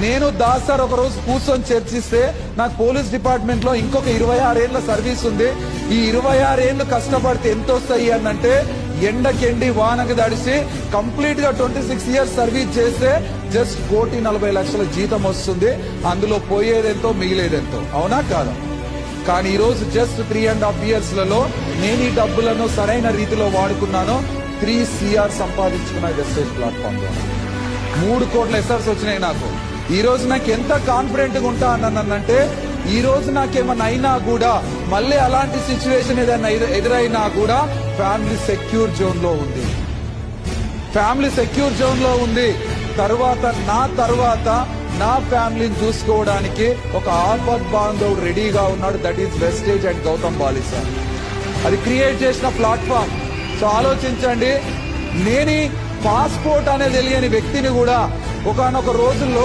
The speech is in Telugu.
నేను దాస్ సార్ ఒక రోజు కూర్చొని చర్చిస్తే నాకు పోలీస్ డిపార్ట్మెంట్ లో ఇంకొక 26 ఏళ్ల సర్వీస్ ఉంది. ఈ 26 ఏళ్లు కష్టపడితే ఎంత వస్తాయి అనంటే ఎండకెండి వానకు దడిసి కంప్లీట్ గా 26 ఇయర్స్ సర్వీస్ చేస్తే జస్ట్ 1,40,00,000 జీతం వస్తుంది. అందులో పోయేదెంతో మిగిలేదెంతో, అవునా కాదా? కానీ ఈ రోజు జస్ట్ 3.5 ఇయర్స్ లలో నేను ఈ డబ్బులను సరైన రీతిలో వాడుకున్నాను. 3 CR సంపాదించుకున్న వెస్టేజ్ ప్లాట్ఫామ్ లో 3 కోట్ల ఎస్ఆర్స్ వచ్చినాయి నాకు. ఈ రోజు నాకు ఎంత కాన్ఫిడెంట్ గా ఉంటా అన్నానంటే, ఈ రోజు నాకేమన్నా అయినా కూడా, మళ్ళీ అలాంటి సిచ్యువేషన్ ఏదైనా ఎదురైనా కూడా ఫ్యామిలీ సెక్యూర్ జోన్ లో ఉంది. ఫ్యామిలీ సెక్యూర్ జోన్ లో ఉంది. తర్వాత నా ఫ్యామిలీని చూసుకోవడానికి ఒక ఆపద్ బాంధవుడు రెడీగా ఉన్నాడు. That is wastage and Gautam Bali sir. అది క్రియేట్ చేసిన ప్లాట్ఫామ్. సో ఆలోచించండి, నేను పాస్పోర్ట్ అనేది తెలియని వ్యక్తిని కూడా ఒకానొక రోజుల్లో